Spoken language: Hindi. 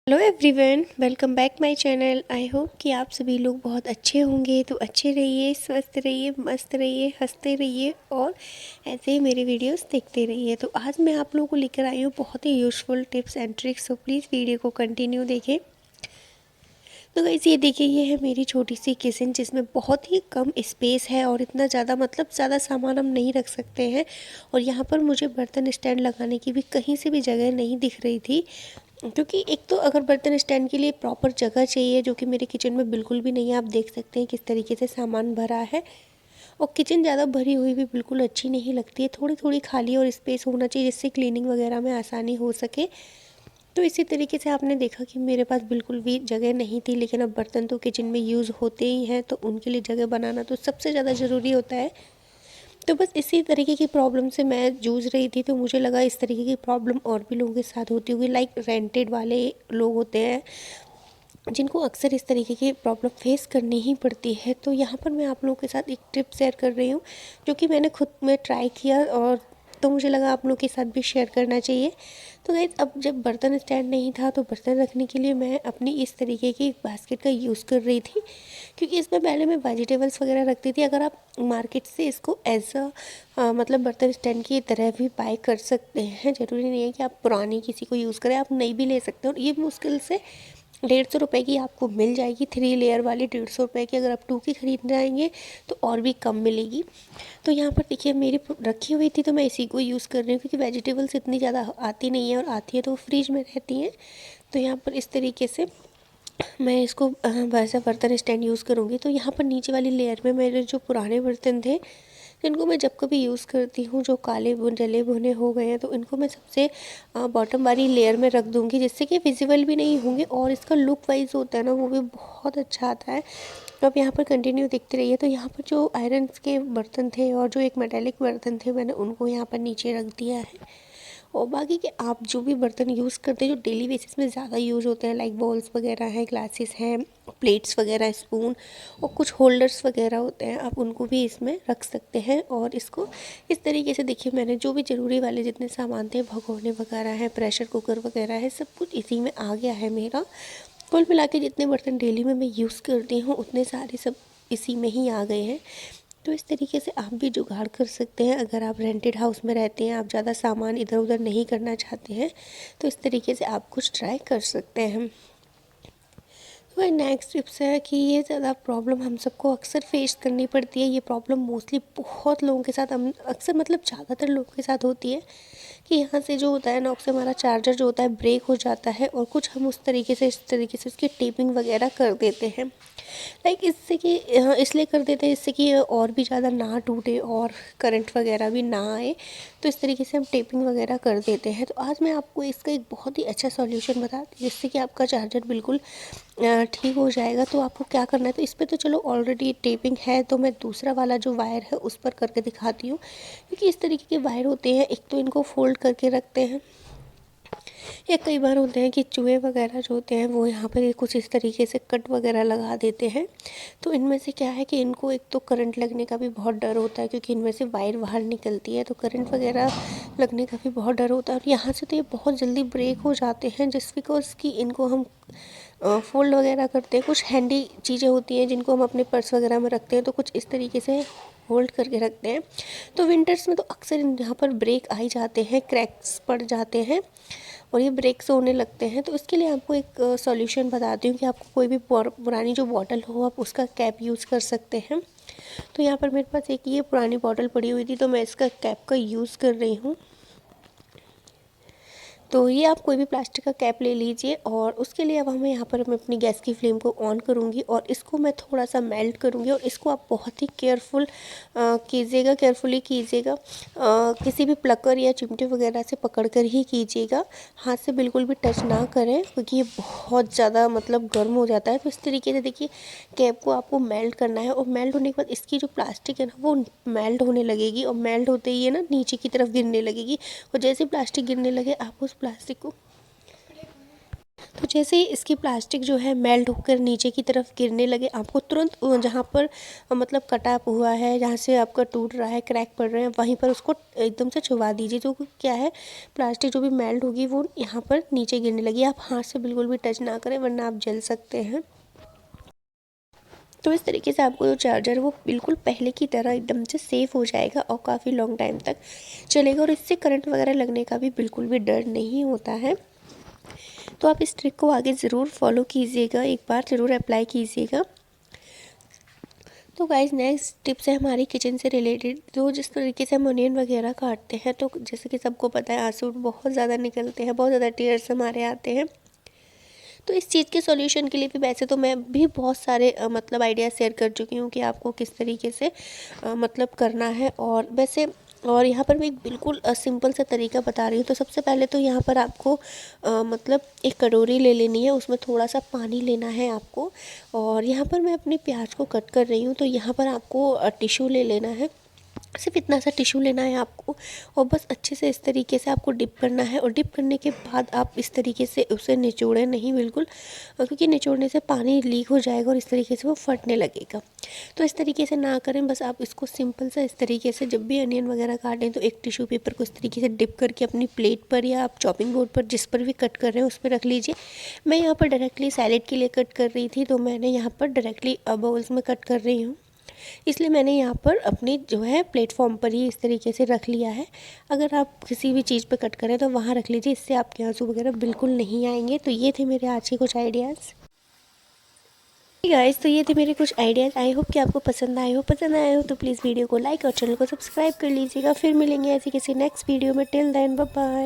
Hello everyone, welcome back my channel. I hope कि आप सभी लोग बहुत अच्छे होंगे। तो अच्छे रहिए, स्वस्थ रहिए, मस्त रहिए, हंसते रहिए और ऐसे ही मेरे वीडियोस देखते रहिए। तो आज मैं आप लोगों को लेकर आई हूँ बहुत ही यूज़फुल टिप्स एंड ट्रिक्स। तो प्लीज़ वीडियो को कंटिन्यू देखें। तो गाइस ये देखिए, ये है मेरी छोटी सी किचन जिसमें बहुत ही कम स्पेस है और इतना ज़्यादा ज़्यादा सामान हम नहीं रख सकते हैं। और यहाँ पर मुझे बर्तन स्टैंड लगाने की भी कहीं से भी जगह नहीं दिख रही थी, क्योंकि एक तो अगर बर्तन स्टैंड के लिए प्रॉपर जगह चाहिए, जो कि मेरे किचन में बिल्कुल भी नहीं है। आप देख सकते हैं किस तरीके से सामान भरा है। और किचन ज़्यादा भरी हुई भी बिल्कुल अच्छी नहीं लगती है, थोड़ी थोड़ी खाली और स्पेस होना चाहिए जिससे क्लीनिंग वगैरह में आसानी हो सके। तो इसी तरीके से आपने देखा कि मेरे पास बिल्कुल भी जगह नहीं थी, लेकिन अब बर्तन तो किचन में यूज़ होते ही हैं, तो उनके लिए जगह बनाना तो सबसे ज़्यादा ज़रूरी होता है। तो बस इसी तरीके की प्रॉब्लम से मैं जूझ रही थी। तो मुझे लगा इस तरीके की प्रॉब्लम और भी लोगों के साथ होती होगी, लाइक रेंटेड वाले लोग होते हैं जिनको अक्सर इस तरीके की प्रॉब्लम फेस करनी ही पड़ती है। तो यहाँ पर मैं आप लोगों के साथ एक टिप शेयर कर रही हूँ, जो कि मैंने खुद में ट्राई किया और तो मुझे लगा आप लोगों के साथ भी शेयर करना चाहिए। तो गाइस, अब जब बर्तन स्टैंड नहीं था तो बर्तन रखने के लिए मैं अपनी इस तरीके की बास्केट का यूज़ कर रही थी, क्योंकि इसमें पहले मैं वेजिटेबल्स वगैरह रखती थी। अगर आप मार्केट से इसको एज बर्तन स्टैंड की तरह भी बाय कर सकते हैं। ज़रूरी नहीं है कि आप पुरानी किसी को यूज़ करें, आप नई भी ले सकते हो। और ये मुश्किल से 150 रुपये की आपको मिल जाएगी, 3 लेयर वाली 150 रुपये की। अगर आप 2 की खरीद जाएंगे तो और भी कम मिलेगी। तो यहाँ पर देखिए, मेरी रखी हुई थी तो मैं इसी को यूज़ कर रही हूँ, क्योंकि वेजिटेबल्स इतनी ज़्यादा आती नहीं है, और आती है तो फ्रिज में रहती हैं। तो यहाँ पर इस तरीके से मैं इसको वैसा बर्तन स्टैंड यूज़ करूँगी। तो यहाँ पर नीचे वाली लेयर में मेरे जो पुराने बर्तन थे, इनको मैं जब कभी यूज़ करती हूँ, जो काले जले भुने हो गए हैं, तो इनको मैं सबसे बॉटम वाली लेयर में रख दूँगी, जिससे कि विजिबल भी नहीं होंगे और इसका लुक वाइज होता है ना, वो भी बहुत अच्छा आता है। तो आप यहाँ पर कंटिन्यू देखते रहिए। तो यहाँ पर जो आयरन के बर्तन थे और जो एक मेटेलिक बर्तन थे, मैंने उनको यहाँ पर नीचे रख दिया है। और बाकी के आप जो भी बर्तन यूज़ करते हैं, जो डेली बेसिस में ज़्यादा यूज़ होते हैं, लाइक बॉल्स वगैरह हैं, ग्लासेस हैं, प्लेट्स वगैरह, स्पून और कुछ होल्डर्स वगैरह होते हैं, आप उनको भी इसमें रख सकते हैं। और इसको इस तरीके से देखिए, मैंने जो भी ज़रूरी वाले जितने सामान थे, भगोने वगैरह हैं, प्रेशर कुकर वगैरह है, सब कुछ इसी में आ गया है मेरा। कुल मिला के जितने बर्तन डेली में मैं यूज़ करती हूँ, उतने सारे सब इसी में ही आ गए हैं। तो इस तरीके से आप भी जुगाड़ कर सकते हैं। अगर आप रेंटेड हाउस में रहते हैं, आप ज़्यादा सामान इधर उधर नहीं करना चाहते हैं, तो इस तरीके से आप कुछ ट्राई कर सकते हैं। वही नेक्स्ट टिप्स है कि ये ज़्यादा प्रॉब्लम हम सबको अक्सर फेस करनी पड़ती है। ये प्रॉब्लम मोस्टली बहुत लोगों के साथ, हम अक्सर ज़्यादातर लोगों के साथ होती है, कि यहाँ से जो होता है नॉक से हमारा चार्जर जो होता है ब्रेक हो जाता है, और कुछ हम उस तरीके से इस तरीके से उसकी टेपिंग वगैरह कर देते हैं। लाइक इससे कि इसलिए कर देते हैं इससे कि ये और भी ज़्यादा ना टूटे और करंट वगैरह भी ना आए। तो इस तरीके से हम टेपिंग वगैरह कर देते हैं। तो आज मैं आपको इसका एक बहुत ही अच्छा सॉल्यूशन बताती हूँ, जिससे कि आपका चार्जर बिल्कुल ठीक हो जाएगा। तो आपको क्या करना है, तो इस पर तो चलो ऑलरेडी टेपिंग है, तो मैं दूसरा वाला जो वायर है उस पर करके दिखाती हूँ। क्योंकि इस तरीके के वायर होते हैं, एक तो इनको फोल्ड करके रखते हैं, या कई बार होते हैं कि चूहे वगैरह जो होते हैं वो यहाँ पर कुछ इस तरीके से कट वगैरह लगा देते हैं। तो इनमें से क्या है कि इनको एक तो करंट लगने का भी बहुत डर होता है, क्योंकि इनमें से वायर बाहर निकलती है, तो करंट वगैरह लगने का भी बहुत डर होता है। और यहाँ से तो ये बहुत जल्दी ब्रेक हो जाते हैं, जिस बिकॉज कि इनको हम फोल्ड वगैरह करते हैं। कुछ हैंडी चीज़ें होती हैं जिनको हम अपने पर्स वगैरह में रखते हैं, तो कुछ इस तरीके से होल्ड करके रखते हैं। तो विंटर्स में तो अक्सर यहाँ पर ब्रेक आ ही जाते हैं, क्रैक्स पड़ जाते हैं और ये ब्रेक्स होने लगते हैं। तो इसके लिए आपको एक सॉल्यूशन बताती हूँ कि आपको कोई भी पुरानी जो बॉटल हो, आप उसका कैप यूज़ कर सकते हैं। तो यहाँ पर मेरे पास एक ये पुरानी बॉटल पड़ी हुई थी, तो मैं इसका कैप का यूज़ कर रही हूँ। तो ये आप कोई भी प्लास्टिक का कैप ले लीजिए, और उसके लिए अब हमें यहाँ पर मैं अपनी गैस की फ्लेम को ऑन करूँगी और इसको मैं थोड़ा सा मेल्ट करूँगी। और इसको आप बहुत ही कीजिएगा, केयरफुली कीजिएगा। किसी भी प्लकर या चिमटे वगैरह से पकड़ कर ही कीजिएगा, हाथ से बिल्कुल भी टच ना करें, क्योंकि ये बहुत ज़्यादा गर्म हो जाता है। तो इस तरीके से देखिए, कैप को आपको मेल्ट करना है, और मेल्ट होने के बाद इसकी जो प्लास्टिक है ना, वो मेल्ट होने लगेगी, और मेल्ट होते ही ये ना नीचे की तरफ गिरने लगेगी। और जैसे प्लास्टिक गिरने लगे, आप उस प्लास्टिक को, तो जैसे ही इसकी प्लास्टिक जो है मेल्ट होकर नीचे की तरफ गिरने लगे, आपको तुरंत जहाँ पर मतलब कटा हुआ है, जहाँ से आपका टूट रहा है, क्रैक पड़ रहे हैं, वहीं पर उसको एकदम से छुपा दीजिए। जो क्या है, प्लास्टिक जो भी मेल्ट होगी वो यहाँ पर नीचे गिरने लगी। आप हाथ से बिल्कुल भी टच ना करें वरना आप जल सकते हैं। तो इस तरीके से आपको जो चार्जर वो बिल्कुल पहले की तरह एकदम से सेफ़ हो जाएगा और काफ़ी लॉन्ग टाइम तक चलेगा, और इससे करंट वगैरह लगने का भी बिल्कुल भी डर नहीं होता है। तो आप इस ट्रिक को आगे ज़रूर फॉलो कीजिएगा, एक बार ज़रूर अप्लाई कीजिएगा। तो गाइस नेक्स्ट टिप्स है हमारी किचन से रिलेटेड। तो जिस तरीके से हम अनियन वगैरह काटते हैं, तो जैसे कि सबको पता है आंसू बहुत ज़्यादा निकलते हैं, बहुत ज़्यादा टीयर्स हमारे आते हैं। तो इस चीज़ के सॉल्यूशन के लिए भी वैसे तो मैं भी बहुत सारे मतलब आइडिया शेयर कर चुकी हूँ कि आपको किस तरीके से मतलब करना है, और यहाँ पर मैं एक बिल्कुल सिंपल सा तरीका बता रही हूँ। तो सबसे पहले तो यहाँ पर आपको मतलब एक कटोरी ले लेनी है, उसमें थोड़ा सा पानी लेना है आपको, और यहाँ पर मैं अपने प्याज को कट कर रही हूँ। तो यहाँ पर आपको टिश्यू ले लेना है, सिर्फ इतना सा टिश्यू लेना है आपको, और बस अच्छे से इस तरीके से आपको डिप करना है। और डिप करने के बाद आप इस तरीके से उसे निचोड़ें नहीं बिल्कुल, क्योंकि निचोड़ने से पानी लीक हो जाएगा और इस तरीके से वो फटने लगेगा। तो इस तरीके से ना करें, बस आप इसको सिंपल सा इस तरीके से जब भी अनियन वगैरह काटें तो एक टिश्यू पेपर को इस तरीके से डिप करके अपनी प्लेट पर या आप चॉपिंग बोर्ड पर जिस पर भी कट कर रहे हैं उस पर रख लीजिए। मैं यहाँ पर डायरेक्टली सैलेड के लिए कट कर रही थी, तो मैंने यहाँ पर डायरेक्टली बाउल्स में कट कर रही हूँ, इसलिए मैंने यहाँ पर अपनी जो है प्लेटफॉर्म पर ही इस तरीके से रख लिया है। अगर आप किसी भी चीज़ पर कट करें तो वहाँ रख लीजिए, इससे आपके आंसू वगैरह बिल्कुल नहीं आएंगे। तो ये थे मेरे आज के कुछ आइडियाज़ गाइस। तो ये थे मेरे कुछ आइडियाज़, आई होप कि आपको पसंद आए हो तो प्लीज़ वीडियो को लाइक और चैनल को सब्सक्राइब कर लीजिएगा। फिर मिलेंगे ऐसी किसी नेक्स्ट वीडियो में। Till then bye bye.